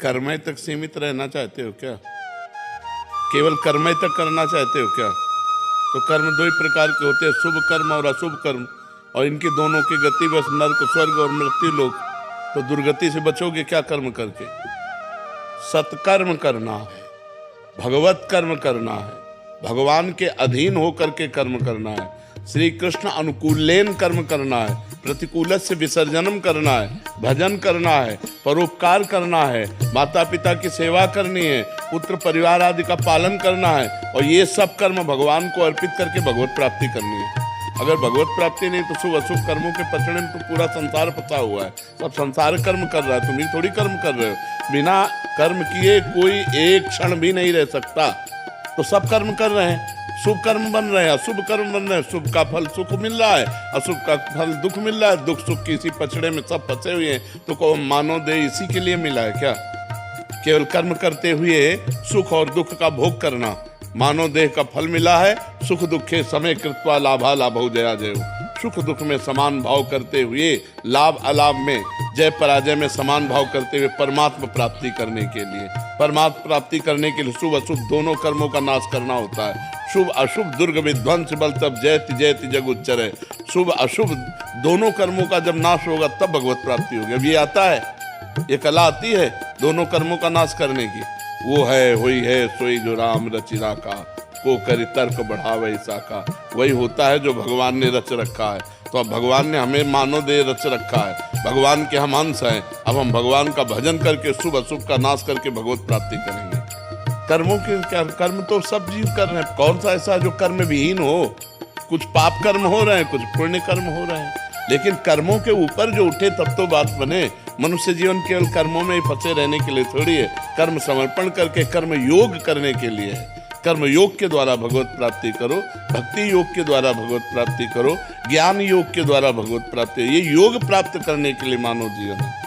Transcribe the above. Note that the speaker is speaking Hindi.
कर्मय तक सीमित रहना चाहते हो क्या? केवल कर्मय तक करना चाहते हो क्या? तो कर्म दो ही प्रकार के होते हैं, शुभ कर्म और अशुभ कर्म, और इनकी दोनों की गति बस नरक, स्वर्ग और मृत्यु लोक। तो दुर्गति से बचोगे क्या कर्म करके? सत्कर्म करना है, भगवत कर्म करना है, भगवान के अधीन होकर के कर्म करना है, श्री कृष्ण अनुकूलेन कर्म करना है, प्रतिकूल से विसर्जनम करना है, भजन करना है, परोपकार करना है, माता पिता की सेवा करनी है, पुत्र परिवार आदि का पालन करना है, और ये सब कर्म भगवान को अर्पित करके भगवत प्राप्ति करनी है। अगर भगवत प्राप्ति नहीं तो शुभ अशुभ कर्मों के पचड़े में तो पूरा संसार फंसा हुआ है। सब संसार कर्म कर रहा है, तुम ही थोड़ी कर्म कर रहे हो। बिना कर्म किए कोई एक क्षण भी नहीं रह सकता। तो सब कर्म कर रहे हैं, शुभ कर्म बन रहे हैं, अशुभ कर्म बन रहे हैं। शुभ का फल सुख मिल रहा है, अशुभ का फल दुख मिल रहा है। दुख सुख की इसी पचड़े में सब फंसे हुए हैं। तो को मानो दे इसी के लिए मिला है क्या? केवल कर्म करते हुए सुख और दुख का भोग करना। मानव देह का फल मिला है, सुख दुखे समय कृत्वा लाभा लाभो जया जय। सुख दुख में समान भाव करते हुए, लाभ अलाभ में, जय पराजय में समान भाव करते हुए परमात्मा प्राप्ति करने के लिए, परमात्मा प्राप्ति करने के लिए शुभ अशुभ दोनों कर्मों का नाश करना होता है। शुभ अशुभ दुर्ग विध्वंस बल तब जयति जयति जग उच्चरे। शुभ अशुभ दोनों कर्मों का जब नाश होगा तब भगवत प्राप्ति होगी। अब ये आता है, ये कला आती है दोनों कर्मों का नाश करने की। वो है हुई है सोई जो राम रचिरा का, को करी तर्क बढ़ावे साका। वही होता है जो भगवान ने रच रखा है। तो अब भगवान ने हमें मानव देह रच रखा है, भगवान के हम अंश हैं। अब हम भगवान का भजन करके शुभ अशुभ का नाश करके भगवत प्राप्ति करेंगे। कर्मों के क्या, कर्म तो सब जीव कर रहे हैं। कौन सा ऐसा जो कर्म विहीन हो? कुछ पाप कर्म हो रहे हैं, कुछ पुण्य कर्म हो रहे हैं, लेकिन कर्मों के ऊपर जो उठे तब तो बात बने। मनुष्य जीवन केवल कर्मों में ही फंसे रहने के लिए थोड़ी है। कर्म समर्पण करके कर्म योग करने के लिए है। कर्म योग के द्वारा भगवत प्राप्ति करो, भक्ति योग के द्वारा भगवत प्राप्ति करो, ज्ञान योग के द्वारा भगवत प्राप्ति। ये योग प्राप्त करने के लिए मानव जीवन है।